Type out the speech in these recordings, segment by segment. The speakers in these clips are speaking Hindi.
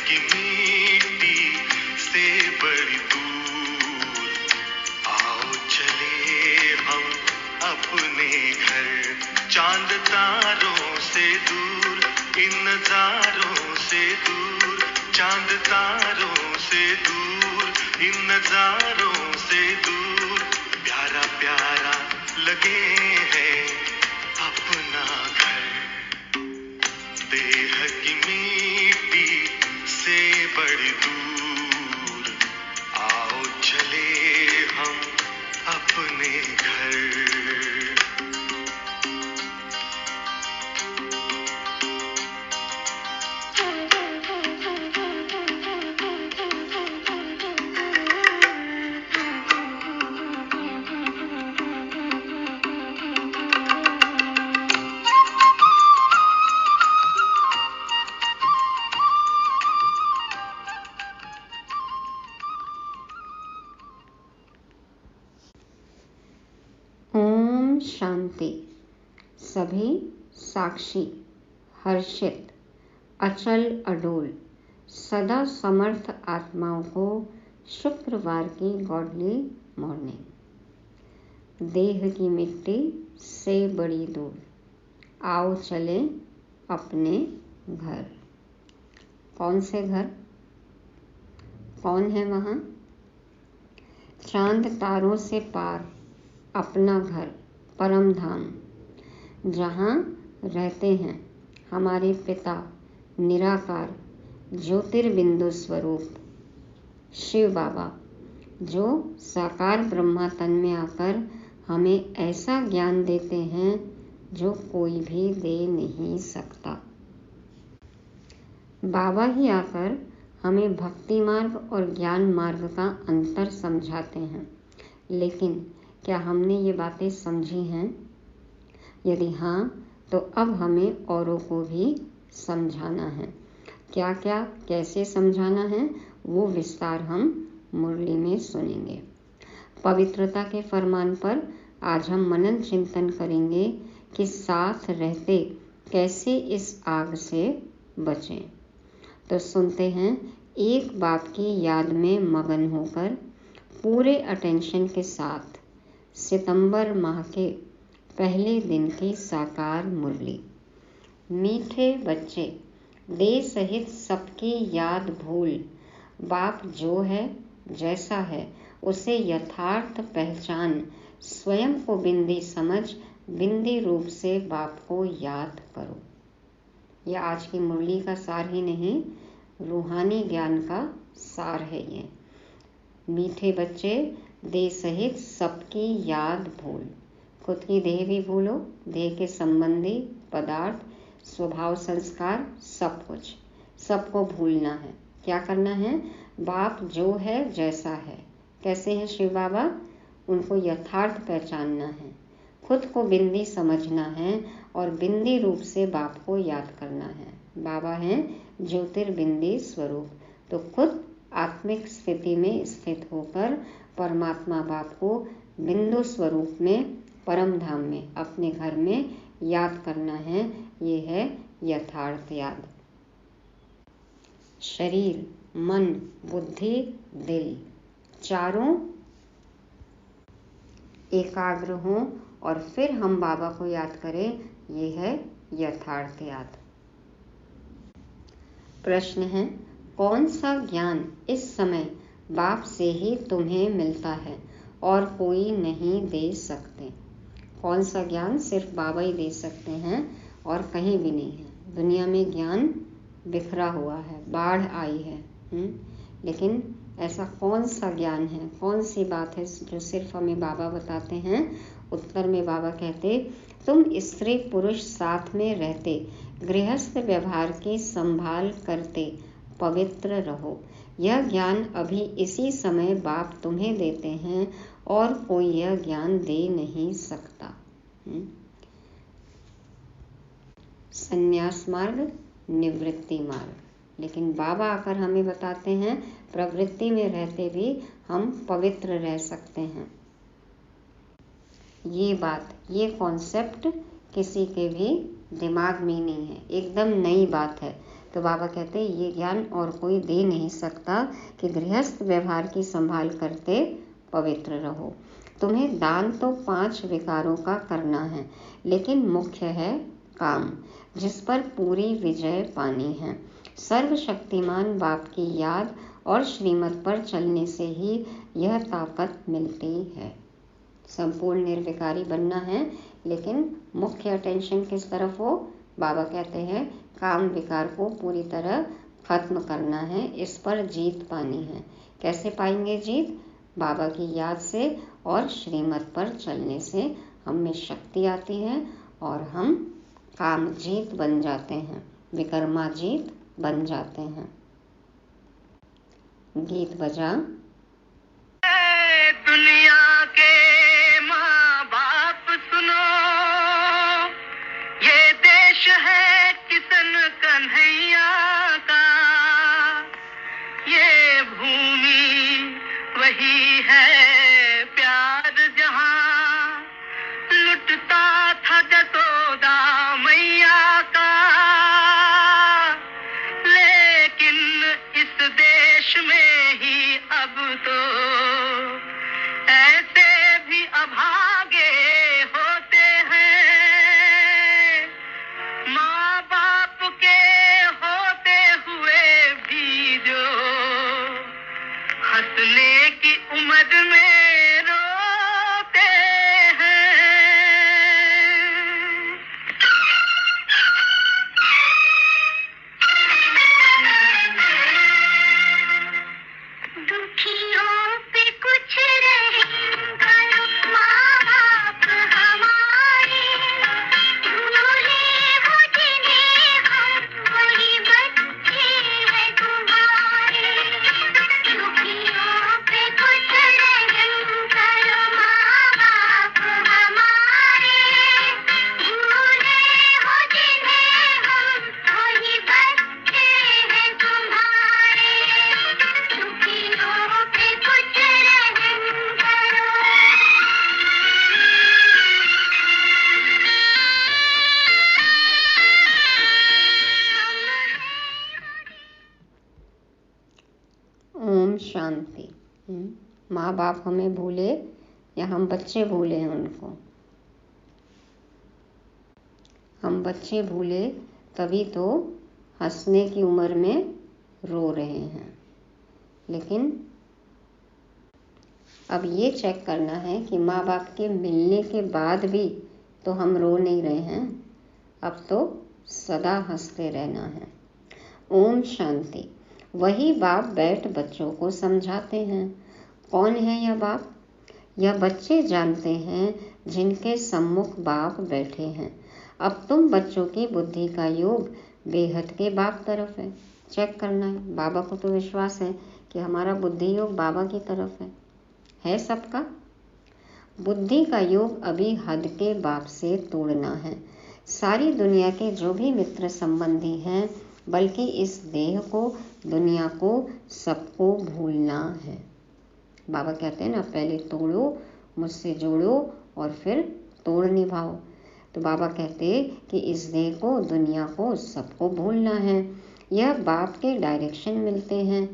की मिट्टी से बड़ी दूर, आओ चले हम अपने घर, चांद तारों से दूर, इन नजारों से दूर, चांद तारों से दूर, इन नजारों से दूर, प्यारा प्यारा लगे है अपना घर, देह की मिट्टी से बड़ी दूर, आओ चले हम अपने घर। ओम शांति। सभी साक्षी, हर्षित, अचल अडोल, सदा समर्थ आत्माओं को शुक्रवार की गॉडली मॉर्निंग। देह की मिट्टी से बड़ी दूर, आओ चले अपने घर। कौन से घर? कौन है वहाँ? चांद तारों से पार अपना घर, परम धाम, जहाँ रहते हैं हमारे पिता निराकार ज्योतिर्बिंदु स्वरूप शिव बाबा, जो साकार ब्रह्मा तन में आकर हमें ऐसा ज्ञान देते हैं जो कोई भी दे नहीं सकता। बाबा ही आकर हमें भक्ति मार्ग और ज्ञान मार्ग का अंतर समझाते हैं, लेकिन क्या हमने ये बातें समझी हैं? यदि हाँ, तो अब हमें औरों को भी समझाना है। क्या क्या कैसे समझाना है वो विस्तार हम मुरली में सुनेंगे। पवित्रता के फरमान पर आज हम मनन चिंतन करेंगे कि साथ रहते कैसे इस आग से बचें। तो सुनते हैं, एक बाप की याद में मगन होकर पूरे अटेंशन के साथ सितंबर माह के पहले दिन की साकार मुरली। मीठे बच्चे, दे सहित सबकी याद भूल, बाप जो है जैसा है उसे यथार्थ पहचान, स्वयं को बिंदी समझ, बिंदी रूप से बाप को याद करो। यह आज की मुरली का सार ही नहीं, रूहानी ज्ञान का सार है ये। मीठे बच्चे, देह सहित सबकी याद भूल। खुद की देह भी भूलो, देह के संबंधी पदार्थ, स्वभाव, संस्कार, सब कुछ, सबको भूलना है। क्या करना है? बाप जो है जैसा है। कैसे हैं शिव बाबा? उनको यथार्थ पहचानना है, खुद को बिंदी समझना है और बिंदी रूप से बाप को याद करना है। बाबा हैं ज्योतिर्बिंदी स्वरूप, तो खुद आत्मिक स्थिति में स्थित होकर परमात्मा बाप को बिंदु स्वरूप में परम धाम में अपने घर में याद करना है। ये है यथार्थ याद। शरीर, मन, बुद्धि, दिल चारों एकाग्र हों और फिर हम बाबा को याद करें। ये है यथार्थ याद। प्रश्न है, कौन सा ज्ञान इस समय बाप से ही तुम्हें मिलता है और कोई नहीं दे सकते? कौन सा ज्ञान सिर्फ बाबा ही दे सकते हैं और कहीं भी नहीं है। दुनिया में ज्ञान बिखरा हुआ है, बाढ़ आई है, लेकिन ऐसा कौन सा ज्ञान है, कौन सी बात है जो सिर्फ हमें बाबा बताते हैं? उत्तर में बाबा कहते, तुम स्त्री पुरुष साथ में रहते, गृहस्थ व्यवहार की संभाल करते, पवित्र रहो। यह ज्ञान अभी इसी समय बाप तुम्हें देते हैं और कोई यह ज्ञान दे नहीं सकता। संन्यास मार्ग, निवृत्ति मार्ग, लेकिन बाबा आकर हमें बताते हैं प्रवृत्ति में रहते भी हम पवित्र रह सकते हैं। ये बात, ये कॉन्सेप्ट किसी के भी दिमाग में नहीं है, एकदम नई बात है। तो बाबा कहते ये ज्ञान और कोई दे नहीं सकता कि गृहस्थ व्यवहार की संभाल करते पवित्र रहो। तुम्हें दान तो 5 विकारों का करना है, लेकिन मुख्य है काम, जिस पर पूरी विजय पानी है। सर्वशक्तिमान बाप की याद और श्रीमत पर चलने से ही यह ताकत मिलती है। संपूर्ण निर्विकारी बनना है, लेकिन मुख्य अटेंशन किस तरफ हो? बाबा कहते हैं काम विकार को पूरी तरह खत्म करना है, इस पर जीत पानी है। कैसे पाएंगे जीत? बाबा की याद से और श्रीमत पर चलने से हम में शक्ति आती है और हम काम जीत बन जाते हैं, विकर्मा जीत बन जाते हैं। गीत बजा। दुनिया के माँ बाप सुनो, ये देश है किशन कन्हैया का, ये भूमि वही है प्यार जहाँ लुटता था जसोदा मैया का। लेकिन इस देश में ही अब तो ऐसे भी अभागे होते हैं, माँ बाप के होते हुए भी जो हंसने की उम्र में रोते हैं। दुखियों पे कुछ रहम करो माँ बाप हमारे, भूले वो जिन्हें हम वही बच्चे हैं तुम्हारे। दुखियों पे कुछ रहम करो माँ बाप हमारे, भूले वो जिन्हें हम वही बच्चे हैं तुम्हारे। दुखियों पे कुछ रहम करो। ओम शांति। माँ बाप हमें भूले या हम बच्चे भूले हैं उनको? हम बच्चे भूले तभी तो हंसने की उम्र में रो रहे हैं। लेकिन अब ये चेक करना है कि माँ बाप के मिलने के बाद भी तो हम रो नहीं रहे हैं, अब तो सदा हंसते रहना है। ओम शांति। वही बाप बैठ बच्चों को समझाते हैं। कौन है यह बाप? यह बच्चे जानते हैं जिनके सम्मुख बाप बैठे हैं। अब तुम बच्चों की बुद्धि का योग बेहद के बाप तरफ है। चेक करना है। बाबा को तो विश्वास है कि हमारा बुद्धि योग बाबा की तरफ है सबका? बुद्धि का योग अभी हद के बाप से तोड़ना है। सारी दुनिया के जो भी मित्र संबंधी हैं, बल्कि इस देह को, दुनिया को, सबको भूलना है। बाबा कहते हैं ना, पहले तोड़ो, मुझसे जोड़ो और फिर तोड़ निभाओ। तो बाबा कहते कि इस देह को, दुनिया को, सबको भूलना है। यह बाप के डायरेक्शन मिलते हैं।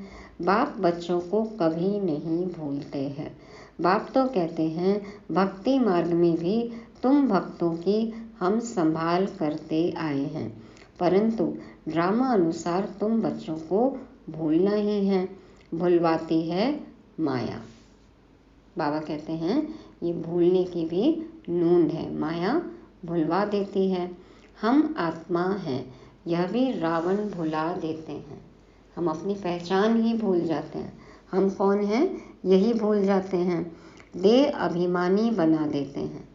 बाप बच्चों को कभी नहीं भूलते हैं। बाप तो कहते हैं भक्ति मार्ग में भी तुम भक्तों की हम संभाल करते आए हैं, परंतु ड्रामा अनुसार तुम बच्चों को भूलना ही है। भुलवाती है माया। बाबा कहते हैं ये भूलने की भी नूंद है, माया भुलवा देती है। हम आत्मा हैं, यह भी रावण भुला देते हैं। हम अपनी पहचान ही भूल जाते हैं। हम कौन हैं यही भूल जाते हैं। देह अभिमानी बना देते हैं।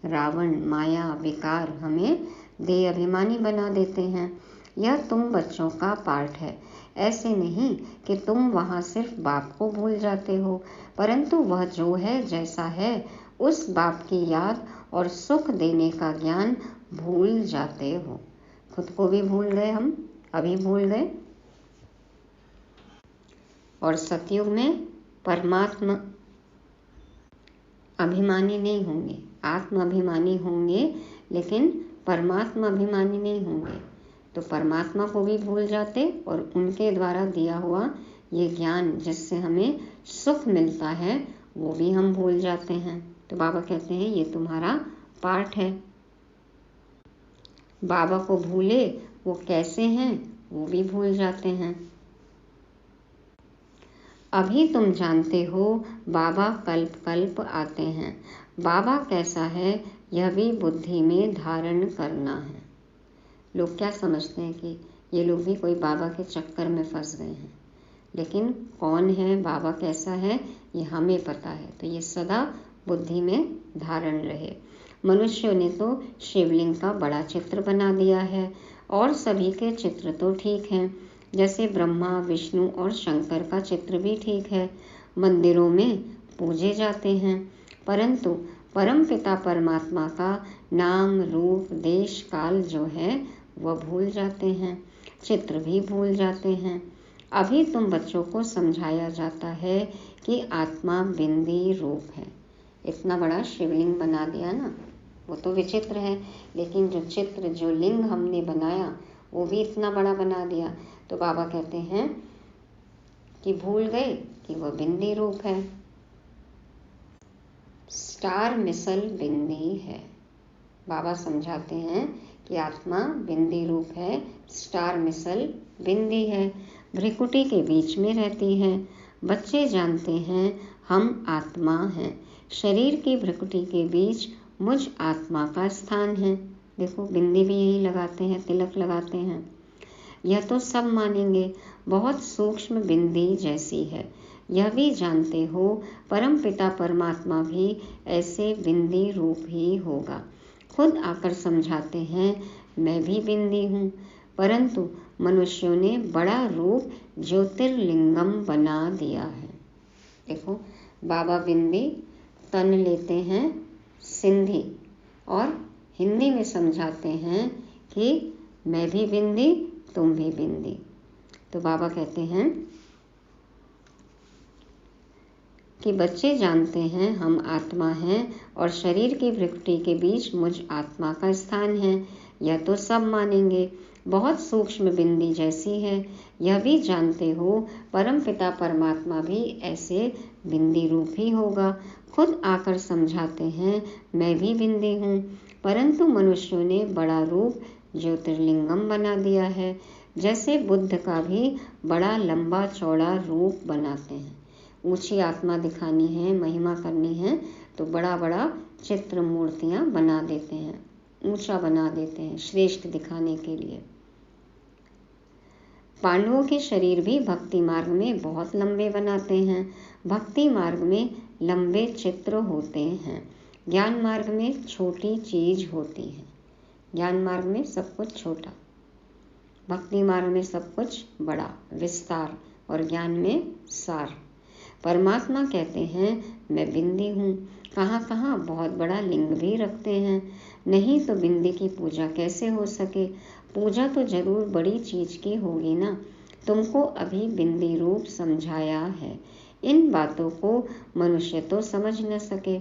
रावण, माया, विकार हमें देह अभिमानी बना देते हैं। यह तुम बच्चों का पार्ट है। ऐसे नहीं कि तुम वहाँ सिर्फ बाप को भूल जाते हो, परंतु वह जो है, जैसा है, उस बाप की याद और सुख देने का ज्ञान भूल जाते हो। खुद को भी भूल गए हम, अभी भूल गए। और सतयुग में परमात्मा अभिमानी नहीं होंगे, आत्म अभिमानी होंगे, लेकिन परमात्मा अभिमानी नहीं होंगे। तो परमात्मा को भी भूल जाते और उनके द्वारा दिया हुआ ये ज्ञान जिससे हमें सुख मिलता है वो भी हम भूल जाते हैं। तो बाबा कहते हैं ये तुम्हारा पाठ है। बाबा को भूले वो कैसे हैं वो भी भूल जाते हैं। अभी तुम जानते हो बाबा कल्प कल्प आते हैं। बाबा कैसा है यह भी बुद्धि में धारण करना है। लोग क्या समझते हैं कि ये लोग भी कोई बाबा के चक्कर में फंस गए हैं, लेकिन कौन है बाबा कैसा है ये हमें पता है। तो ये सदा बुद्धि में धारण रहे। मनुष्यों ने तो शिवलिंग का बड़ा चित्र बना दिया है और सभी के चित्र तो ठीक हैं, जैसे ब्रह्मा विष्णु और शंकर का चित्र भी ठीक है, मंदिरों में पूजे जाते हैं, परंतु परमपिता परमात्मा का नाम रूप देश काल जो है वह भूल जाते हैं, चित्र भी भूल जाते हैं। अभी तुम बच्चों को समझाया जाता है कि आत्मा बिंदी रूप है। इतना बड़ा शिवलिंग बना दिया ना, वो तो विचित्र है, लेकिन जो चित्र जो लिंग हमने बनाया वो भी इतना बड़ा बना दिया। तो बाबा कहते हैं कि भूल गए कि वह बिंदी रूप है, स्टार मिसल बिंदी है। बाबा समझाते हैं कि आत्मा बिंदी रूप है, स्टार मिसल बिंदी है, भ्रिकुटी के बीच में रहती है। बच्चे जानते हैं हम आत्मा हैं, शरीर की भ्रिकुटी के बीच मुझ आत्मा का स्थान है। देखो बिंदी भी यही लगाते हैं, तिलक लगाते हैं। यह तो सब मानेंगे बहुत सूक्ष्म बिंदी जैसी है। यह भी जानते हो परमपिता परमात्मा भी ऐसे बिंदी रूप ही होगा। खुद आकर समझाते हैं मैं भी बिंदी हूँ, परंतु मनुष्यों ने बड़ा रूप ज्योतिर्लिंगम बना दिया है। देखो बाबा बिंदी तन लेते हैं सिंधी और हिंदी में समझाते हैं कि मैं भी बिंदी तुम भी बिंदी। तो बाबा कहते हैं कि बच्चे जानते हैं हम आत्मा हैं और शरीर की भ्रिकुटी के बीच मुझ आत्मा का स्थान है। यह तो सब मानेंगे बहुत सूक्ष्म बिंदी जैसी है। यह भी जानते हो परमपिता परमात्मा भी ऐसे बिंदी रूप ही होगा। खुद आकर समझाते हैं मैं भी बिंदी हूँ, परंतु मनुष्यों ने बड़ा रूप ज्योतिर्लिंगम बना दिया है, जैसे बुद्ध का भी बड़ा लंबा चौड़ा रूप बनाते हैं। ऊंची आत्मा दिखानी है, महिमा करनी है तो बड़ा बड़ा चित्र मूर्तियां बना देते हैं, ऊंचा बना देते हैं श्रेष्ठ दिखाने के लिए। पांडवों के शरीर भी भक्ति मार्ग में बहुत लंबे बनाते हैं। भक्ति मार्ग में लंबे चित्र होते हैं, ज्ञान मार्ग में छोटी चीज होती है। ज्ञान मार्ग में सब कुछ छोटा, भक्ति मार्ग में सब कुछ बड़ा विस्तार और ज्ञान में सार। परमात्मा कहते हैं मैं बिंदी हूँ, कहाँ कहाँ बहुत बड़ा लिंग भी रखते हैं, नहीं तो बिंदी की पूजा कैसे हो सके। पूजा तो जरूर बड़ी चीज की होगी ना। तुमको अभी बिंदी रूप समझाया है, इन बातों को मनुष्य तो समझ न सके।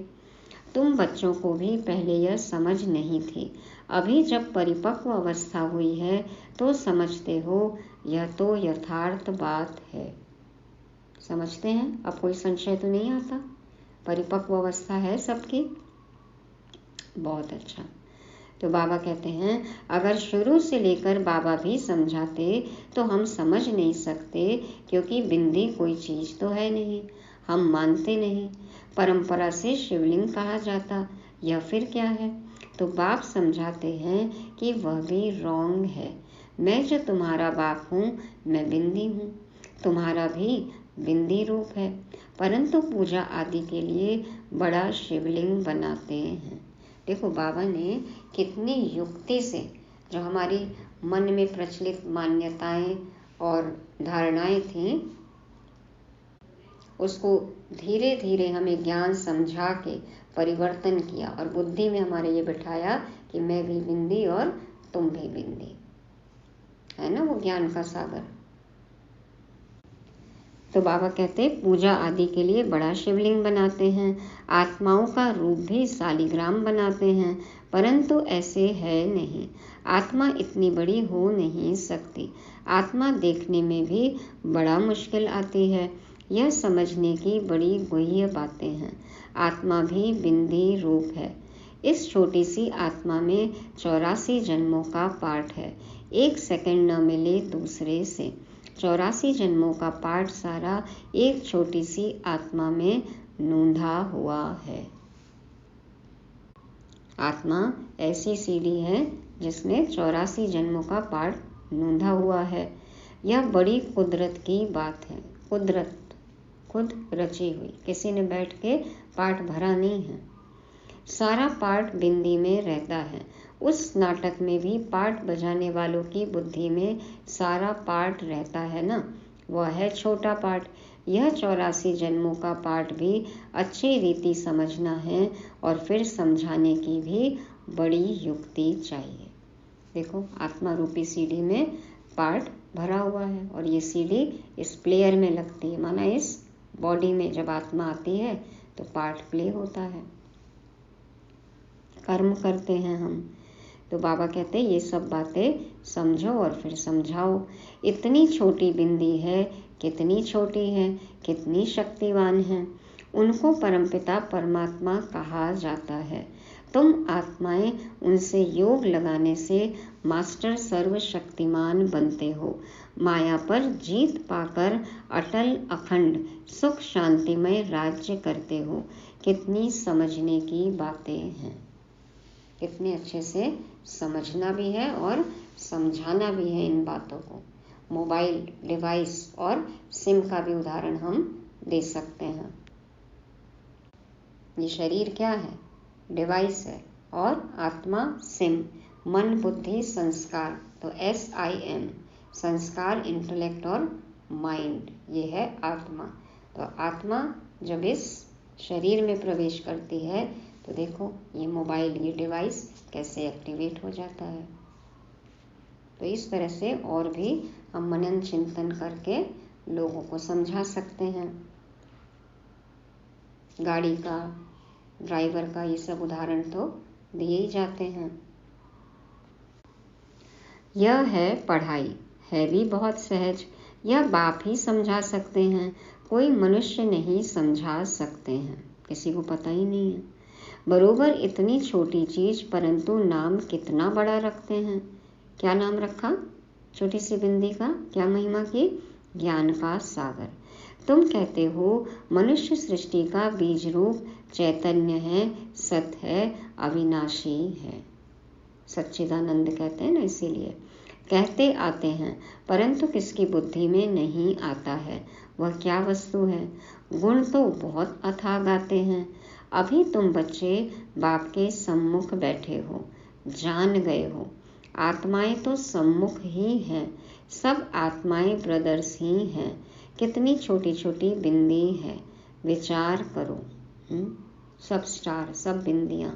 तुम बच्चों को भी पहले यह समझ नहीं थी, अभी जब परिपक्व अवस्था हुई है तो समझते हो। यह तो यथार्थ बात है। समझते हैं, अब कोई संशय तो नहीं आता। परिपक्व अवस्था है सबकी, बहुत अच्छा। तो बाबा कहते हैं अगर शुरू से लेकर बाबा भी समझाते तो हम समझ नहीं सकते, क्योंकि बिंदी कोई चीज तो है नहीं, हम मानते नहीं। परंपरा से शिवलिंग कहा जाता, यह फिर क्या है। तो बाप समझाते हैं कि वह भी रॉन्ग है। मैं जो तुम्हारा बाप हूँ मैं बिंदी हूँ, तुम्हारा भी बिंदी रूप है, परंतु पूजा आदि के लिए बड़ा शिवलिंग बनाते हैं। देखो बाबा ने कितनी युक्ति से जो हमारी मन में प्रचलित मान्यताएं और धारणाएं थीं उसको धीरे धीरे हमें ज्ञान समझा के परिवर्तन किया और बुद्धि में हमारे ये बिठाया कि मैं भी बिंदी और तुम भी बिंदी, है ना वो ज्ञान का सागर। तो बाबा कहते पूजा आदि के लिए बड़ा शिवलिंग बनाते हैं, आत्माओं का रूप भी शालिग्राम बनाते हैं, परंतु ऐसे है नहीं। आत्मा इतनी बड़ी हो नहीं सकती। आत्मा देखने में भी बड़ा मुश्किल आती है। यह समझने की बड़ी गुह्य बातें हैं। आत्मा भी बिंदी रूप है। इस छोटी सी आत्मा में 84 जन्मों का पाठ है। एक सेकंड न मिले दूसरे से। 84 जन्मों का पाठ सारा एक छोटी सी आत्मा में नूंधा हुआ है। आत्मा ऐसी सीढ़ी है जिसमें 84 जन्मों का पाठ नूंधा हुआ है। यह बड़ी कुदरत की बात है। कुदरत खुद रची हुई, किसी ने बैठ के पाठ भरा नहीं है। सारा पाठ बिंदी में रहता है। उस नाटक में भी पाठ बजाने वालों की बुद्धि में सारा पाठ रहता है ना, वह है छोटा पाठ। यह 84 जन्मों का पाठ भी अच्छी रीति समझना है और फिर समझाने की भी बड़ी युक्ति चाहिए। देखो, आत्मा रूपी सीढ़ी में पाठ भरा हुआ है और ये सीढ़ी इस प्लेयर में लगती है, माना इस बॉडी में जब आत्मा आती है तो पार्ट प्ले होता है, कर्म करते हैं हम। तो बाबा कहते हैं ये सब बातें समझो और फिर समझाओ। इतनी छोटी बिंदी है, कितनी छोटी है, कितनी शक्तिवान है। उनको परमपिता परमात्मा कहा जाता है। तुम आत्माएं उनसे योग लगाने से मास्टर सर्वशक्तिमान बनते हो। माया पर जीत पाकर अटल अखंड सुख शांतिमय राज्य करते हो। कितनी समझने की बातें हैं। कितने अच्छे से समझना भी है और समझाना भी है इन बातों को। मोबाइल डिवाइस और सिम का भी उदाहरण हम दे सकते हैं। ये शरीर क्या है? डिवाइस है और आत्मा सिम। मन बुद्धि संस्कार, तो SIM, संस्कार इंटेलेक्ट और माइंड, ये है आत्मा। तो आत्मा जब इस शरीर में प्रवेश करती है तो देखो ये मोबाइल, ये डिवाइस कैसे एक्टिवेट हो जाता है। तो इस तरह से और भी हम मनन चिंतन करके लोगों को समझा सकते हैं। गाड़ी का, ड्राइवर का, ये सब उदाहरण तो दिए ही जाते हैं। यह है पढ़ाई, है भी बहुत सहज। यह बाप ही समझा सकते हैं, कोई मनुष्य नहीं समझा सकते हैं, किसी को पता ही नहीं है। बरोबर इतनी छोटी चीज परंतु नाम कितना बड़ा रखते हैं। क्या नाम रखा छोटी सी बिंदी का? क्या महिमा की? ज्ञान का सागर। तुम कहते हो मनुष्य सृष्टि का बीज रूप चैतन्य है, सत है, अविनाशी है। सच्चिदानंद कहते हैं ना, इसीलिए कहते आते हैं परंतु किसकी बुद्धि में नहीं आता है। वह क्या वस्तु है? गुण तो बहुत अथाह गाते हैं। अभी तुम बच्चे बाप के सम्मुख बैठे हो, जान गए हो। आत्माएं तो सम्मुख ही हैं, सब आत्माएं ब्रदर्स ही हैं। कितनी छोटी छोटी बिंदी है, विचार करो। सब स्टार, सब बिंदियां।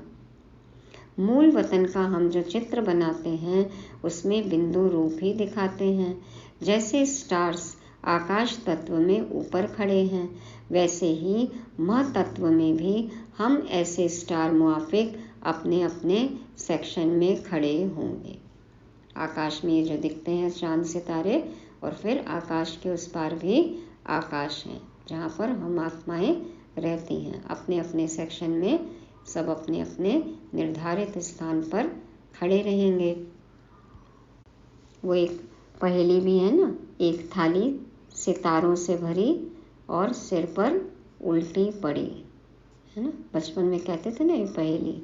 मूल वतन का हम जो चित्र बनाते हैं उसमें बिंदु रूप ही दिखाते हैं। जैसे स्टार्स आकाश तत्व में ऊपर खड़े हैं, वैसे ही महातत्व में भी हम ऐसे स्टार मुआफिक अपने अपने सेक्शन में खड़े होंगे। आकाश में ये जो दिखते हैं चांद सितारे, और फिर आकाश के उस पार भी आकाश है जहाँ पर हम आत्माएं रहती हैं। अपने अपने सेक्शन में सब अपने अपने निर्धारित स्थान पर खड़े रहेंगे। वो एक पहेली भी है ना, एक थाली सितारों से भरी और सिर पर उल्टी पड़ी, है ना। बचपन में कहते थे ना ये पहेली।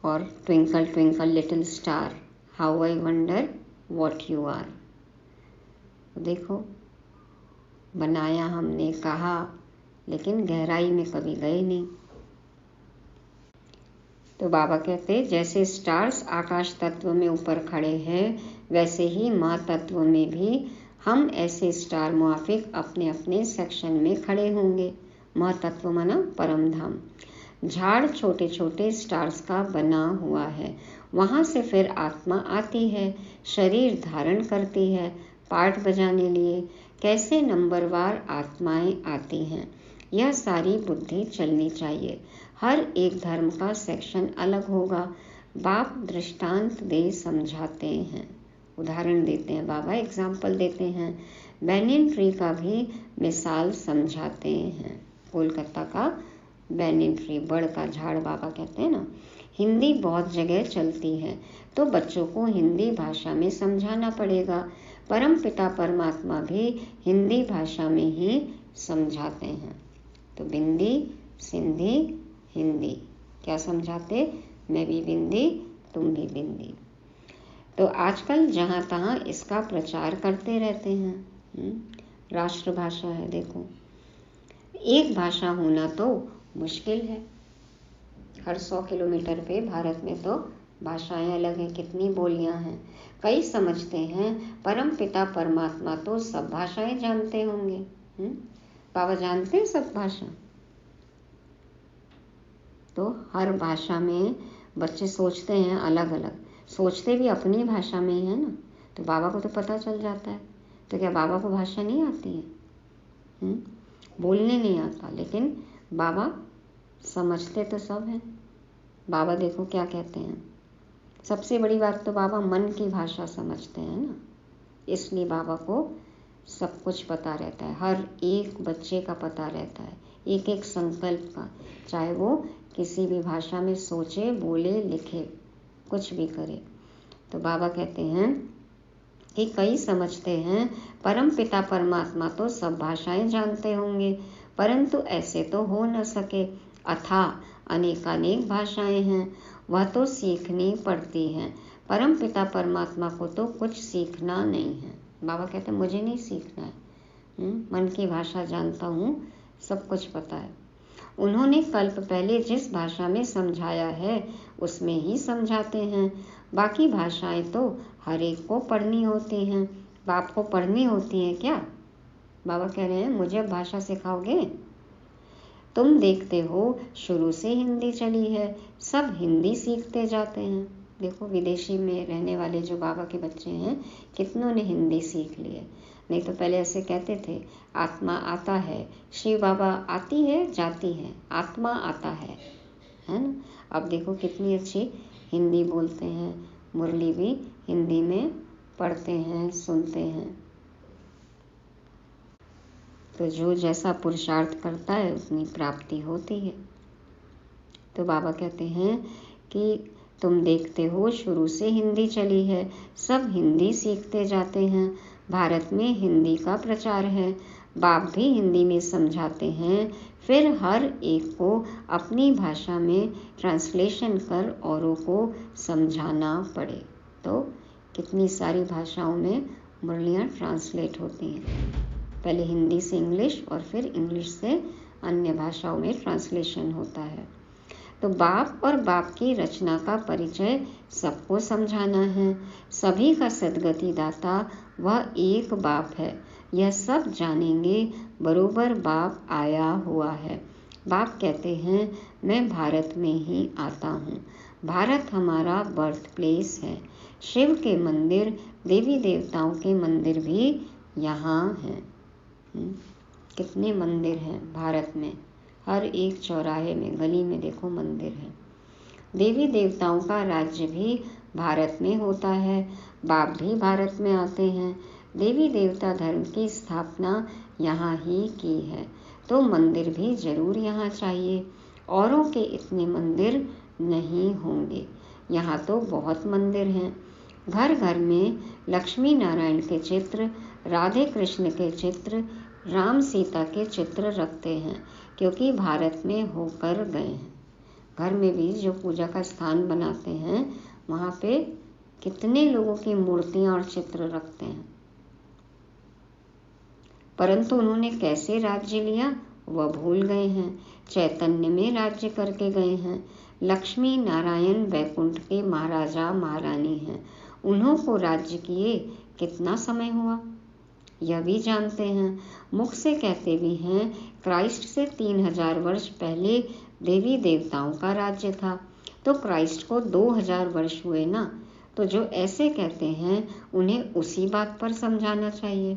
और twinkle twinkle little star, how I wonder what you are. देखो, बनाया हमने, कहा, लेकिन गहराई में कभी गए नहीं। तो बाबा कहते जैसे स्टार्स आकाश तत्व में ऊपर खड़े हैं, वैसे ही माँ तत्व में भी हम ऐसे स्टार मुआफिक अपने अपने सेक्शन में खड़े होंगे। माँ तत्व माना परम धाम। झाड़ छोटे छोटे स्टार्स का बना हुआ है, वहाँ से फिर आत्मा आती है, शरीर धारण करती है, पाठ बजाने लिए, कैसे नंबरवार आत्माएं आती हैं, यह सारी बुद्धि चलनी चाहिए। हर एक धर्म का सेक्शन अलग होगा। बाप दृष्टांत दे समझाते हैं, उदाहरण देते हैं, बाबा एग्जाम्पल देते हैं। बैनियन ट्री का भी मिसाल समझाते हैं। कोलकाता का बैनियन ट्री, बड़ का झाड़ बाबा कहते हैं ना। हिंदी बहुत जगह चलती है तो बच्चों को हिंदी भाषा में समझाना पड़ेगा। परम पिता परमात्मा भी हिंदी भाषा में ही समझाते हैं। तो बिंदी, सिंधी, हिंदी क्या समझाते? मैं भी बिंदी, तुम भी बिंदी। तो आजकल जहाँ तहाँ इसका प्रचार करते रहते हैं। राष्ट्रभाषा है, देखो एक भाषा होना तो मुश्किल है। हर 100 किलोमीटर पे भारत में तो भाषाएं अलग हैं, कितनी बोलियां हैं। कई समझते हैं परम पिता परमात्मा तो सब भाषाएं जानते होंगे। बाबा जानते हैं सब भाषा? तो हर भाषा में बच्चे सोचते हैं अलग अलग, सोचते भी अपनी भाषा में ही है ना। तो बाबा को तो पता चल जाता है। तो क्या बाबा को भाषा नहीं आती है? बोलने नहीं आता, लेकिन बाबा समझते तो सब हैं। बाबा देखो क्या कहते हैं, सबसे बड़ी बात तो बाबा मन की भाषा समझते हैं ना, इसलिए बाबा को सब कुछ पता रहता है। हर एक बच्चे का पता रहता है, एक एक संकल्प का, चाहे वो किसी भी भाषा में सोचे, बोले, लिखे, कुछ भी करे। तो बाबा कहते हैं कि कई समझते हैं परम पिता परमात्मा तो सब भाषाएं जानते होंगे, परंतु ऐसे तो हो न सके। अथाह अनेकानेक भाषाएं हैं, वह तो सीखनी पड़ती हैं। परम पिता परमात्मा को तो कुछ सीखना नहीं है। बाबा कहते हैं मुझे नहीं सीखना है, मन की भाषा जानता हूँ, सब कुछ पता है। उन्होंने कल्प पहले जिस भाषा में समझाया है उसमें ही समझाते हैं। बाकी भाषाएं तो हर एक को पढ़नी होती हैं। बाप को पढ़नी होती हैं क्या? बाबा कह रहे हैं मुझे भाषा सिखाओगे? तुम देखते हो शुरू से हिंदी चली है, सब हिंदी सीखते जाते हैं। देखो विदेशी में रहने वाले जो बाबा के बच्चे हैं, कितनों ने हिंदी सीख ली है। नहीं तो पहले ऐसे कहते थे आत्मा आता है, शिव बाबा आती है जाती है, आत्मा आता है ना। अब देखो कितनी अच्छी हिंदी बोलते हैं, मुरली भी हिंदी में पढ़ते हैं, सुनते हैं। तो जो जैसा पुरुषार्थ करता है उतनी प्राप्ति होती है। तो बाबा कहते हैं कि तुम देखते हो शुरू से हिंदी चली है, सब हिंदी सीखते जाते हैं। भारत में हिंदी का प्रचार है, बाप भी हिंदी में समझाते हैं, फिर हर एक को अपनी भाषा में ट्रांसलेशन कर औरों को समझाना पड़े। तो कितनी सारी भाषाओं में मुरलियाँ ट्रांसलेट होती हैं, पहले हिंदी से इंग्लिश और फिर इंग्लिश से अन्य भाषाओं में ट्रांसलेशन होता है। तो बाप और बाप की रचना का परिचय सबको समझाना है। सभी का सद्गति दाता वह एक बाप है, यह सब जानेंगे बरोबर बाप आया हुआ है। बाप कहते हैं मैं भारत में ही आता हूँ, भारत हमारा बर्थ प्लेस है। शिव के मंदिर, देवी देवताओं के मंदिर भी यहाँ हैं। कितने मंदिर हैं भारत में, हर एक चौराहे में, गली में देखो मंदिर है। देवी देवताओं का राज्य भी भारत में होता है, बाप भी भारत में आते हैं। देवी देवता धर्म की स्थापना यहाँ ही की है, तो मंदिर भी जरूर यहाँ चाहिए। औरों के इतने मंदिर नहीं होंगे, यहाँ तो बहुत मंदिर हैं। घर घर में लक्ष्मी नारायण के चित्र, राधे कृष्ण के चित्र, राम सीता के चित्र रखते हैं, क्योंकि भारत में होकर गए हैं। घर में भी जो पूजा का स्थान बनाते हैं वहाँ पे कितने लोगों की मूर्तियाँ और चित्र रखते हैं, परंतु उन्होंने कैसे राज्य लिया वह भूल गए हैं। चैतन्य में राज्य करके गए हैं। लक्ष्मी नारायण वैकुंठ के महाराजा महारानी हैं, उन्हों को राज्य किए कितना समय हुआ यह भी जानते हैं। मुख से कहते भी हैं क्राइस्ट से 3000 वर्ष पहले देवी देवताओं का राज्य था, तो क्राइस्ट को 2000 वर्ष हुए ना, तो जो ऐसे कहते हैं उन्हें उसी बात पर समझाना चाहिए।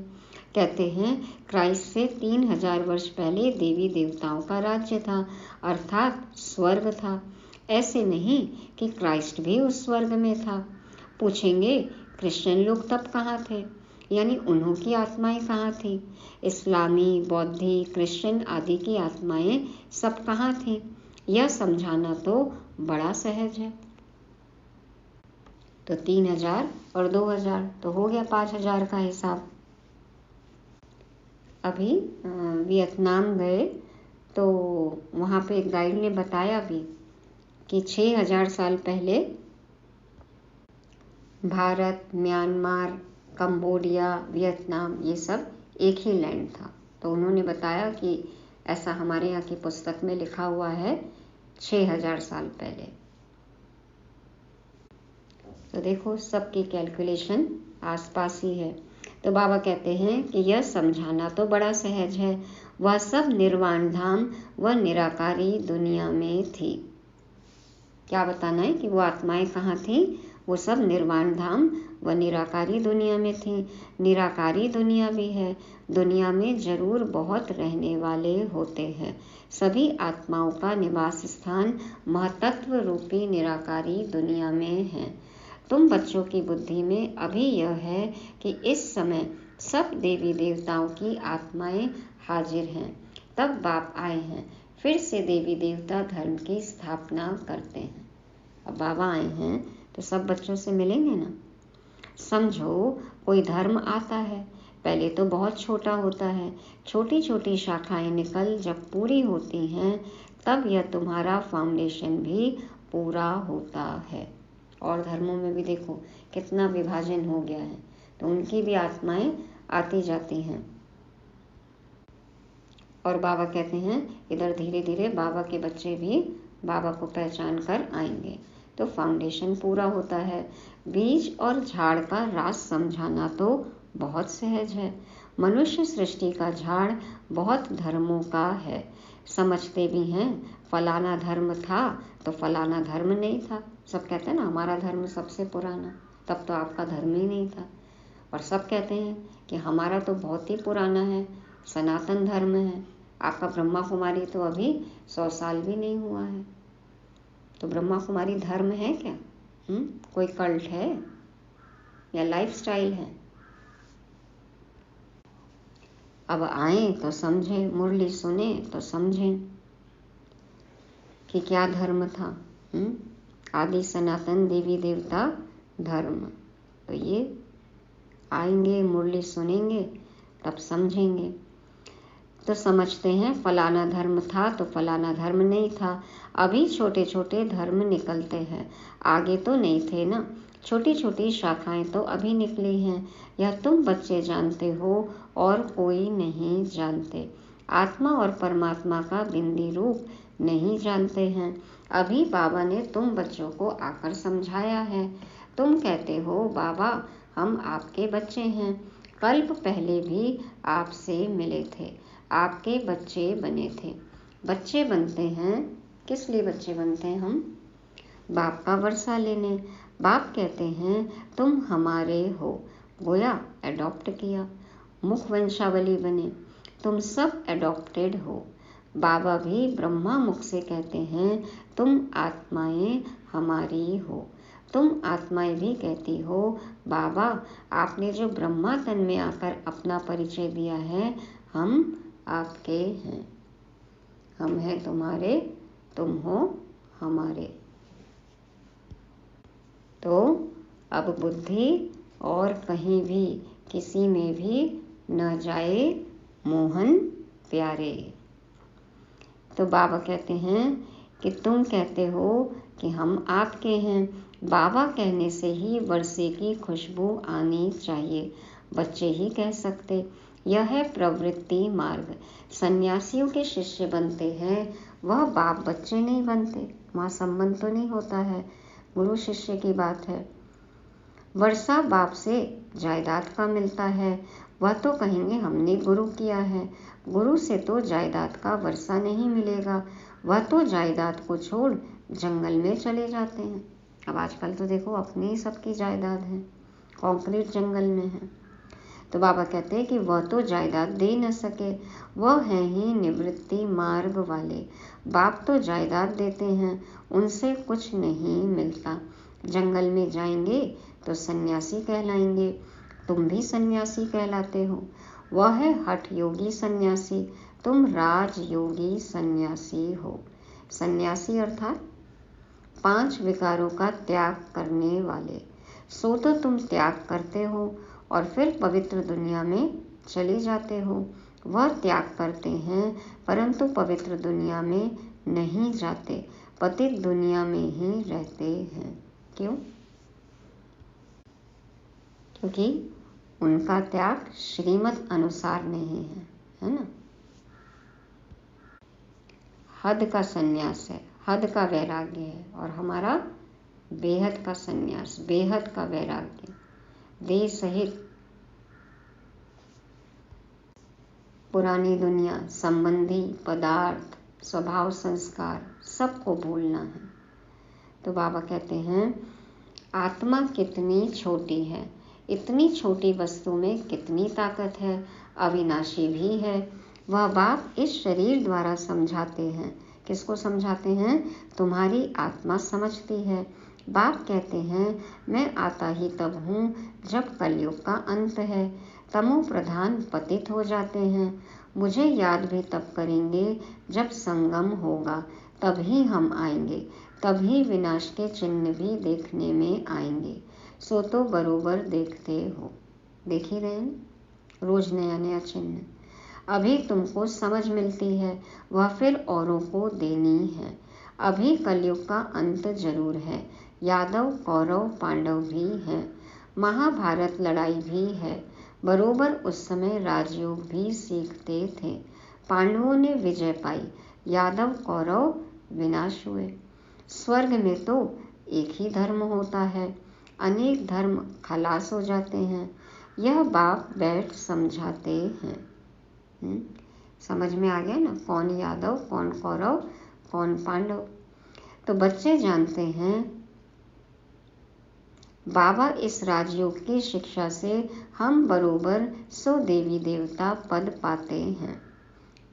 कहते हैं क्राइस्ट से 3000 वर्ष पहले देवी देवताओं का राज्य था, अर्थात स्वर्ग था। ऐसे नहीं कि क्राइस्ट भी उस स्वर्ग में था। पूछेंगे क्रिश्चियन लोग तब कहाँ थे, यानी उन्हों की आत्माएं कहाँ थी? इस्लामी, बौद्धि, क्रिश्चियन आदि की आत्माएं सब कहाँ थी? यह समझाना तो बड़ा सहज है। तो 3000 और 2000 तो हो गया 5000 का हिसाब। अभी वियतनाम गए तो वहाँ पे एक गाइड ने बताया भी कि 6000 साल पहले भारत, म्यांमार, कंबोडिया, वियतनाम ये सब एक ही लैंड था। तो उन्होंने बताया कि ऐसा हमारे यहाँ की पुस्तक में लिखा हुआ है 6000 साल पहले। तो देखो सबकी कैलकुलेशन आसपास ही है। तो बाबा कहते हैं कि यह समझाना तो बड़ा सहज है, वह सब निर्वाण धाम व निराकारी दुनिया में थी। क्या बताना है कि वो आत्माएं कहाँ थी? वो सब निर्वाण धाम व निराकारी दुनिया में थी। निराकारी दुनिया भी है, दुनिया में जरूर बहुत रहने वाले होते हैं। सभी आत्माओं का निवास स्थान महतत्व रूपी निराकारी दुनिया में है। तुम बच्चों की बुद्धि में अभी यह है कि इस समय सब देवी देवताओं की आत्माएं हाजिर हैं। तब बाप आए हैं, फिर से देवी देवता धर्म की स्थापना करते हैं। अब बाबा आए हैं तो सब बच्चों से मिलेंगे ना। समझो कोई धर्म आता है, पहले तो बहुत छोटा होता है, छोटी छोटी शाखाएं निकल जब पूरी होती हैं तब यह तुम्हारा फाउंडेशन भी पूरा होता है। और धर्मों में भी देखो कितना विभाजन हो गया है, तो उनकी भी आत्माएं आती जाती हैं। और बाबा कहते हैं इधर धीरे धीरे बाबा के बच्चे भी बाबा को पहचान कर आएंगे, तो फाउंडेशन पूरा होता है। बीज और झाड़ का राज समझाना तो बहुत सहज है। मनुष्य सृष्टि का झाड़ बहुत धर्मों का है। समझते भी हैं फलाना धर्म था तो फलाना धर्म नहीं था। सब कहते हैं ना हमारा धर्म सबसे पुराना, तब तो आपका धर्म ही नहीं था। और सब कहते हैं कि हमारा तो बहुत ही पुराना है, सनातन धर्म है। आपका ब्रह्मा कुमारी तो अभी 100 साल भी नहीं हुआ है। तो ब्रह्मा कुमारी धर्म है क्या? कोई कल्ट है या लाइफस्टाइल है? अब आए तो समझे, मुरली सुने तो समझें कि क्या धर्म था। आदि सनातन देवी देवता धर्म। तो ये आएंगे, मुरली सुनेंगे तब समझेंगे। तो समझते हैं फलाना धर्म था तो फलाना धर्म नहीं था। अभी छोटे छोटे धर्म निकलते हैं, आगे तो नहीं थे ना। छोटी छोटी शाखाएं तो अभी निकली हैं। यह तुम बच्चे जानते हो और कोई नहीं जानते। आत्मा और परमात्मा का बिंदी रूप नहीं जानते हैं। अभी बाबा ने तुम बच्चों को आकर समझाया है। तुम कहते हो बाबा हम आपके बच्चे हैं, कल्प पहले भी आपसे मिले थे, आपके बच्चे बने थे। बच्चे बनते हैं, किस लिए बच्चे बनते हैं हम? बाप का वर्षा लेने। बाप कहते हैं तुम हमारे हो, गोया एडॉप्ट किया, मुख वंशावली बने। तुम सब एडॉप्टेड हो। बाबा भी ब्रह्मा मुख से कहते हैं तुम आत्माएं हमारी हो। तुम आत्माएं भी कहती हो बाबा आपने जो ब्रह्मा तन में आकर अपना परिचय दिया है हम आपके हैं। हम हैं तुम्हारे, तुम हो हमारे। तो अब बुद्धि और कहीं भी किसी में भी न जाए मोहन प्यारे। तो बाबा कहते हैं कि तुम कहते हो कि हम आपके हैं। बाबा कहने से ही वर्षे की खुशबू आनी चाहिए, बच्चे ही कह सकते। यह है प्रवृत्ति मार्ग। सन्यासियों के शिष्य बनते हैं, वह बाप बच्चे नहीं बनते। वहाँ संबंध तो नहीं होता है, गुरु शिष्य की बात है। वर्षा बाप से जायदाद का मिलता है, वह तो कहेंगे हमने गुरु किया है। गुरु से तो जायदाद का वर्षा नहीं मिलेगा, वह तो जायदाद को छोड़ जंगल में चले जाते हैं। अब आजकल तो देखो अपनी ही सबकी जायदाद है, कंक्रीट जंगल में है। तो बाबा कहते हैं कि वह तो जायदाद दे न सके, वह हैं ही निवृत्ति मार्ग वाले। बाप तो जायदाद देते हैं, उनसे कुछ नहीं मिलता। जंगल में जाएंगे तो सन्यासी कहलाएंगे, तुम भी सन्यासी कहलाते हो। वह है हठ योगी सन्यासी, तुम राजयोगी सन्यासी हो। सन्यासी अर्थात 5 विकारों का त्याग करने वाले। सो तो तुम त्याग करते हो और फिर पवित्र दुनिया में चले जाते हो। वह त्याग करते हैं परंतु पवित्र दुनिया में नहीं जाते, पतित दुनिया में ही रहते हैं। क्यों? क्योंकि उनका त्याग श्रीमत अनुसार नहीं है ना। हद का संन्यास है, हद का वैराग्य है, और हमारा बेहद का संन्यास, बेहद का वैराग्य। देह सहित पुरानी दुनिया, संबंधी, पदार्थ, स्वभाव, संस्कार सबको भूलना है। तो बाबा कहते हैं आत्मा कितनी छोटी है, इतनी छोटी वस्तु में कितनी ताकत है, अविनाशी भी है। वह बाप इस शरीर द्वारा समझाते हैं। किसको समझाते हैं? तुम्हारी आत्मा समझती है। बाप कहते हैं मैं आता ही तब हूँ जब कलयुग का अंत है, तमो प्रधान पतित हो जाते हैं। मुझे याद भी तब करेंगे जब संगम होगा, तभी हम आएंगे, तभी विनाश के चिन्ह भी देखने में आएंगे। सो तो बरोबर देखते हो, देख ही रहे हैं रोज नया नया चिन्ह। अभी तुमको समझ मिलती है, वह फिर औरों को देनी है। अभी कलयुग का अंत जरूर है। यादव, कौरव, पांडव भी हैं, महाभारत लड़ाई भी है। बरोबर उस समय राजयोग भी सीखते थे। पांडवों ने विजय पाई, यादव कौरव विनाश हुए। स्वर्ग में तो एक ही धर्म होता है, अनेक धर्म खलास हो जाते हैं। यह बाप बैठ समझाते हैं। समझ में आ गया ना, कौन यादव, कौन कौरव, कौन पांडव। तो बच्चे जानते हैं बाबा इस राजयोग की शिक्षा से हम बरोबर 100 देवी देवता पद पाते हैं।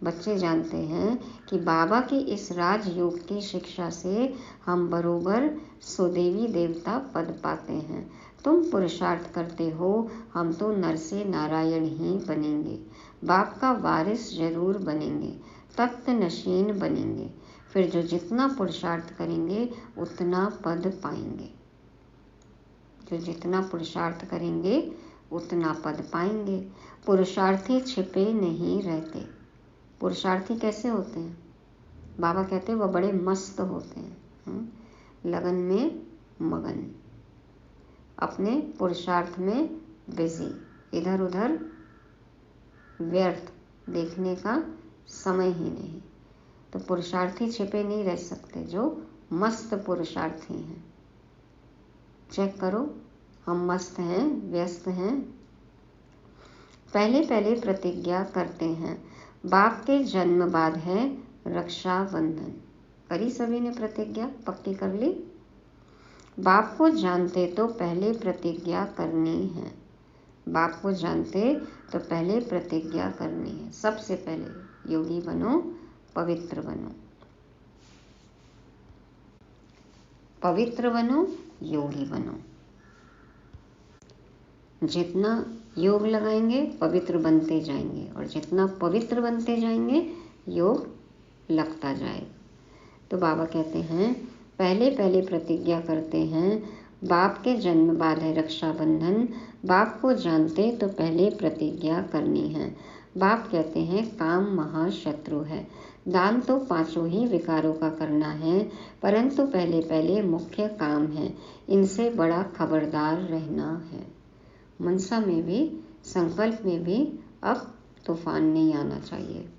बच्चे जानते हैं कि बाबा की इस राजयोग की शिक्षा से हम बरोबर 100 देवी देवता पद पाते हैं। तुम पुरुषार्थ करते हो, हम तो नर से नारायण ही बनेंगे। बाप का वारिस जरूर बनेंगे, तख्त नशीन बनेंगे। फिर जो जितना पुरुषार्थ करेंगे उतना पद पाएंगे। जो जितना पुरुषार्थ करेंगे उतना पद पाएंगे। पुरुषार्थी छिपे नहीं रहते। पुरुषार्थी कैसे होते हैं? बाबा कहते हैं वह बड़े मस्त होते हैं, लगन में मगन, अपने पुरुषार्थ में बिजी, इधर उधर व्यर्थ देखने का समय ही नहीं। तो पुरुषार्थी छिपे नहीं रह सकते, जो मस्त पुरुषार्थी हैं। चेक करो, हम मस्त हैं, व्यस्त हैं। पहले पहले प्रतिज्ञा करते हैं, बाप के जन्म बाद है रक्षाबंधन। करी सभी ने प्रतिज्ञा, पक्की कर ली। बाप को जानते तो पहले प्रतिज्ञा करनी है। बाप को जानते तो पहले प्रतिज्ञा करनी है। सबसे पहले योगी बनो, पवित्र बनो। पवित्र बनो, योगी बनो। जितना योग लगाएंगे पवित्र बनते जाएंगे, और जितना पवित्र बनते जाएंगे योग लगता जाएगा। तो बाबा कहते हैं पहले पहले प्रतिज्ञा करते हैं, बाप के जन्म बाद है रक्षाबंधन। बाप को जानते तो पहले प्रतिज्ञा करनी है। बाप कहते हैं काम महाशत्रु है। दान तो 5 ही विकारों का करना है, परंतु पहले पहले मुख्य काम है, इनसे बड़ा खबरदार रहना है। मनसा में भी, संकल्प में भी अब तूफान नहीं आना चाहिए।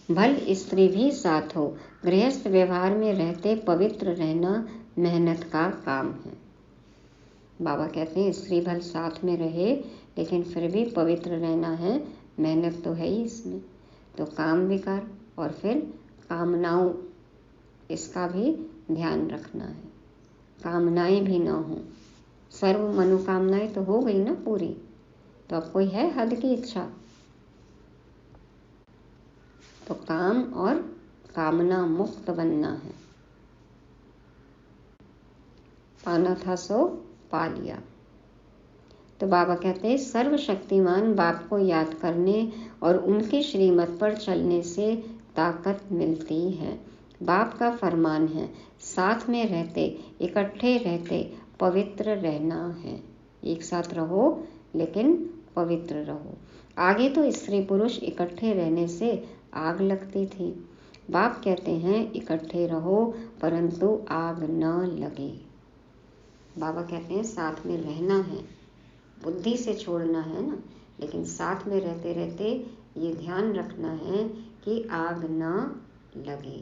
भल स्त्री भी साथ हो, गृहस्थ व्यवहार में रहते पवित्र रहना मेहनत का काम है। बाबा कहते हैं स्त्री भल साथ में रहे लेकिन फिर भी पवित्र रहना है, मेहनत तो है ही इसमें। तो काम विकार और फिर कामनाओं, इसका भी ध्यान रखना है। कामनाएं भी ना हो, सर्व मनोकामनाएं तो हो गई ना पूरी, तो अब कोई है हद की इच्छा? तो काम और कामना मुक्त बनना है। पाना था सो पा लिया। तो बाबा कहते हैं सर्वशक्तिमान बाप को याद करने और उनके श्रीमत पर चलने से ताकत मिलती है। बाप का फरमान है, साथ में रहते, इकट्ठे रहते पवित्र रहना है। एक साथ रहो लेकिन पवित्र रहो। आगे तो स्त्री पुरुष इकट्ठे रहने से आग लगती थी। बाप कहते हैं इकट्ठे रहो परंतु आग न लगे। बाबा कहते हैं साथ में रहना है, बुद्धि से छोड़ना है ना, लेकिन साथ में रहते रहते ये ध्यान रखना है कि आग न लगे।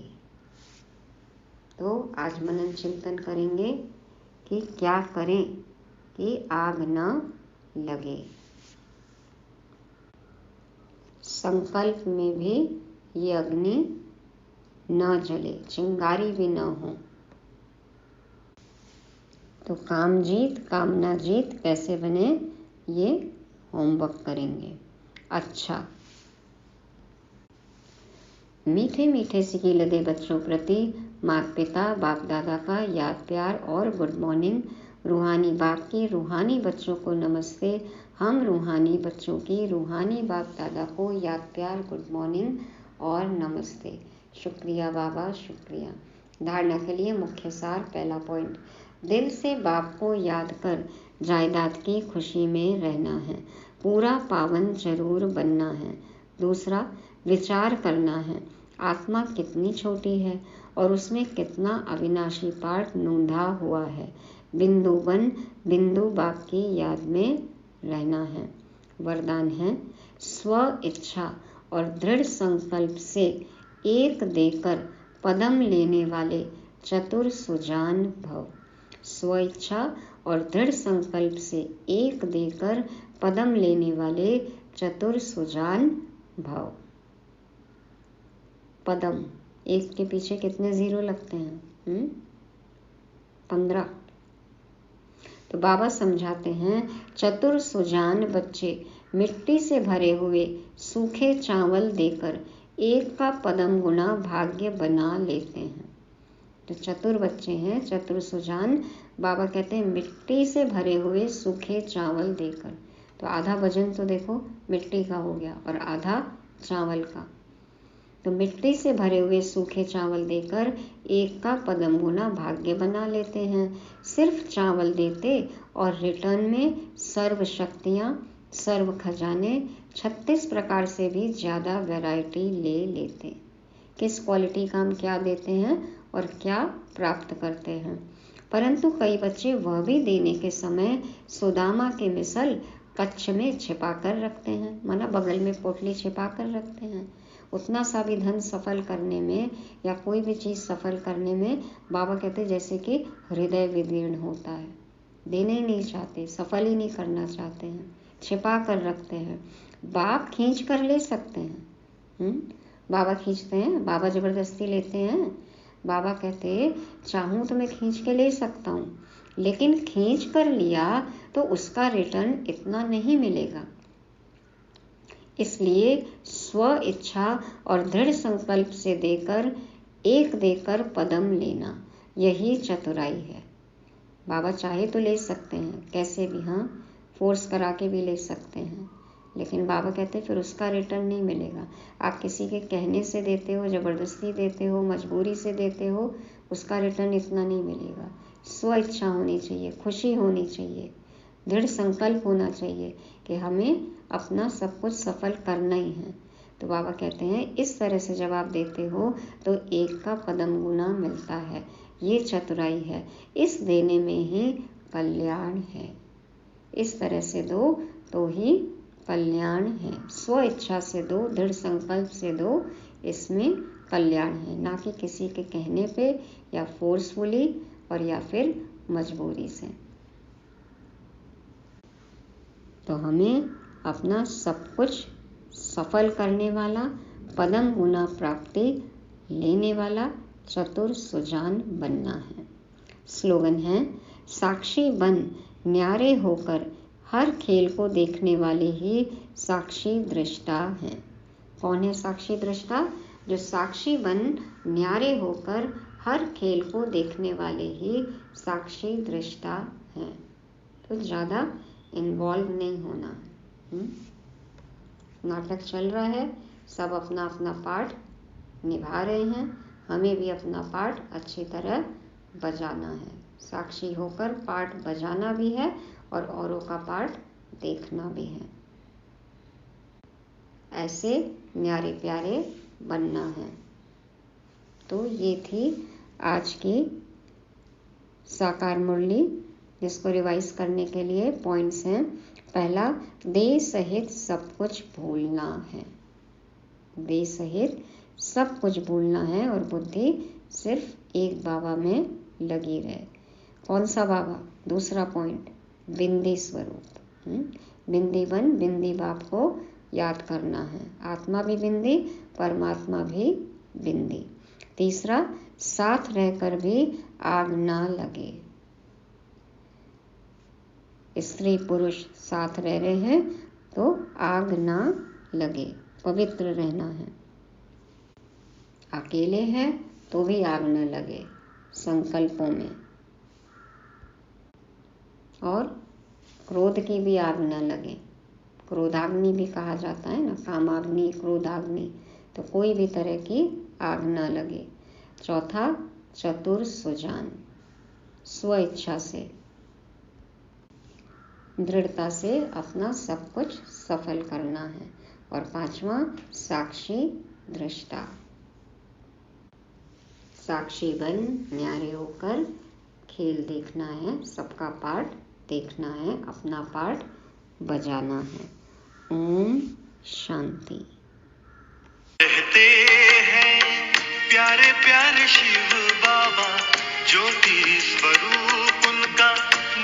तो आज मनन चिंतन करेंगे कि क्या करें कि आग न लगे। संकल्प में भी ये अग्नि न जले, चिंगारी भी न हो। तो काम जीत कामना जीत कैसे बने, ये होमवर्क करेंगे। अच्छा, मीठे मीठे सिकी लदे बच्चों प्रति माता पिता बाप दादा का याद प्यार और गुड मॉर्निंग। रूहानी बाप की रूहानी बच्चों को नमस्ते। हम रूहानी बच्चों की रूहानी बाप दादा को याद प्यार, गुड मॉर्निंग और नमस्ते। शुक्रिया बाबा, शुक्रिया। धारणा के लिए मुख्य सार। पहला पॉइंट, दिल से बाप को याद कर जायदाद की खुशी में रहना है, पूरा पावन जरूर बनना है। दूसरा, विचार करना है आत्मा कितनी छोटी है और उसमें कितना अविनाशी पाठ नूंधा हुआ है। बिंदु बन बिंदु बाप की याद में रहना है। वरदान है, स्व इच्छा और दृढ़ संकल्प से एक देकर पदम लेने वाले चतुर सुजान भव। स्व इच्छा और दृढ़ संकल्प से एक देकर पदम लेने वाले चतुर सुजान भव। पदम, एक के पीछे कितने जीरो लगते हैं? 15। तो बाबा समझाते हैं, चतुर सुजान बच्चे मिट्टी से भरे हुए सूखे चावल देकर एक का पदम गुना भाग्य बना लेते हैं। तो चतुर बच्चे हैं, चतुर सुजान। बाबा कहते हैं मिट्टी से भरे हुए सूखे चावल देकर। तो आधा वजन तो देखो मिट्टी का हो गया और आधा चावल का। तो मिट्टी से भरे हुए सूखे चावल देकर एक का पदम गुना भाग्य बना लेते हैं। सिर्फ चावल देते और रिटर्न में सर्व शक्तियाँ, सर्व खजाने, 36 प्रकार से भी ज़्यादा वैरायटी ले लेते। किस क्वालिटी का हम क्या देते हैं और क्या प्राप्त करते हैं। परंतु कई बच्चे वह भी देने के समय सुदामा के मिसल कच्छ में छिपा कर रखते हैं, माना बगल में पोटली छिपा कर रखते हैं। उतना सा भी धन सफल करने में या कोई भी चीज़ सफल करने में बाबा कहते जैसे कि हृदय विदीर्ण होता है। देने ही नहीं चाहते, सफल ही नहीं करना चाहते हैं, छिपा कर रखते हैं। बाप खींच कर ले सकते हैं। बाबा खींचते हैं, बाबा ज़बरदस्ती लेते हैं। बाबा कहते चाहूँ तो मैं खींच के ले सकता हूँ, लेकिन खींच कर लिया तो उसका रिटर्न इतना नहीं मिलेगा। इसलिए स्व इच्छा और दृढ़ संकल्प से देकर एक देकर पदम लेना, यही चतुराई है। बाबा चाहे तो ले सकते हैं कैसे भी, हाँ, फोर्स करा के भी ले सकते हैं, लेकिन बाबा कहते फिर उसका रिटर्न नहीं मिलेगा। आप किसी के कहने से देते हो, ज़बरदस्ती देते हो, मजबूरी से देते हो, उसका रिटर्न इतना नहीं मिलेगा। स्व इच्छा होनी चाहिए, खुशी होनी चाहिए, दृढ़ संकल्प होना चाहिए कि हमें अपना सब कुछ सफल करना ही है। तो बाबा कहते हैं इस तरह से जब आप देते हो तो एक का पदम गुना मिलता है। ये चतुराई है, इस देने में ही कल्याण है। इस तरह से दो तो ही कल्याण है। स्व इच्छा से दो, दृढ़ संकल्प से दो, इसमें कल्याण है, ना कि किसी के कहने पे या फोर्सफुली और या फिर मजबूरी से। तो हमें अपना सब कुछ सफल करने वाला, पदम गुना प्राप्ति लेने वाला चतुर सुजान बनना है। स्लोगन है, साक्षी बन न्यारे होकर, हर खेल को देखने वाले ही साक्षी दृष्टा हैं। कौन है साक्षी दृष्टा? जो साक्षी बन न्यारे होकर हर खेल को देखने वाले ही साक्षी दृष्टा हैं। तो ज़्यादा इन्वॉल्व नहीं होना। नाटक चल रहा है, सब अपना अपना पार्ट निभा रहे हैं, हमें भी अपना पार्ट अच्छी तरह बजाना है। साक्षी होकर पार्ट बजाना भी है और औरों का पार्ट देखना भी है। ऐसे न्यारे प्यारे बनना है। तो ये थी आज की साकार मुरली, जिसको रिवाइज करने के लिए पॉइंट्स हैं। पहला, देह सहित सब कुछ भूलना है। देह सहित सब कुछ भूलना है और बुद्धि सिर्फ एक बाबा में लगी रहे। कौन सा बाबा? दूसरा पॉइंट, बिंदी स्वरूप। बिंदी बन बिंदी बाप को याद करना है। आत्मा भी बिंदी, परमात्मा भी बिंदी। तीसरा, साथ रहकर भी आग ना लगे। स्त्री पुरुष साथ रह रहे हैं तो आग ना लगे, पवित्र रहना है। अकेले हैं तो भी आग न लगे संकल्पों में। और क्रोध की भी आग न लगे। क्रोधाग्नि भी कहा जाता है ना, कामाग्नि, क्रोधाग्नि। तो कोई भी तरह की आग न लगे। चौथा, चतुर सुजान, स्व इच्छा से, दृढ़ता से अपना सब कुछ सफल करना है। और पांचवा, साक्षी दृष्टा, साक्षी बन न्यारे होकर खेल देखना है, सबका पार्ट देखना है, अपना पार्ट बजाना है। ओम शांति। कहते हैं प्यारे प्यारे शिव बाबा, ज्योति स्वरूप उनका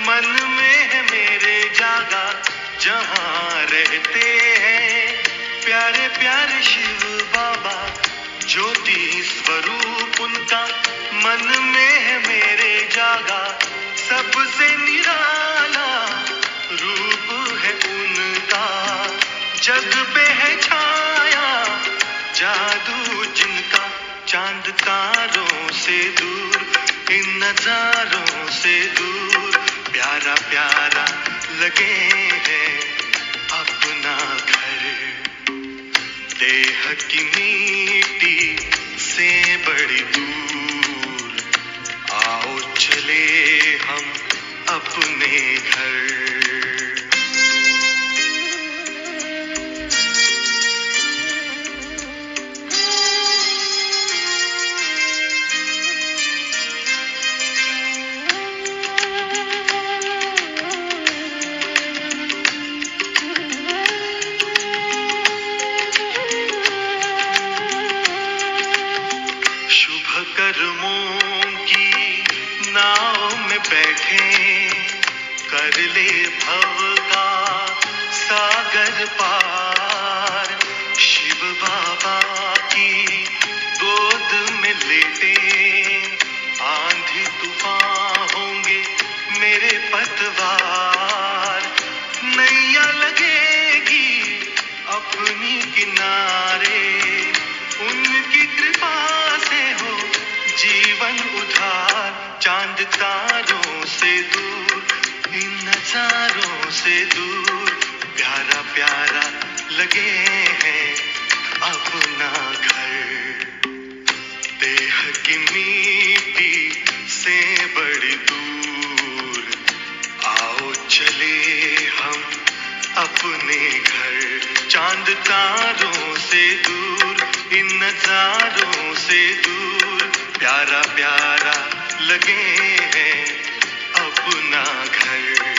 मन में है मेरे जागा। जहाँ रहते हैं प्यारे प्यारे शिव बाबा, ज्योति स्वरूप उनका मन में है मेरे जागा। सबसे निराला रूप है उनका, जग पे है छाया जादू जिनका। चांद तारों से दूर, इन नजारों से दूर, प्यारा प्यारा लगे है अपना घर। देह की मिट्टी से बड़ी दूर, आओ चले हम अपने घर। कर्मों की नाव में बैठे, कर ले भव का सागर पार। शिव बाबा की गोद में लेटे, आंधी तूफान होंगे मेरे पतवार। नैया लगेगी अपनी किनारे, उनकी कृपा से हो जीवन उधार। चांद तारों से दूर, इन नजारों से दूर, प्यारा प्यारा लगे हैं अपना घर। देह की मिट्टी से बड़ी दूर, आओ चले हम अपने घर। चांद तारों से दूर, इन नजारों से दूर, प्यारा प्यारा लगे हैं अपना घर।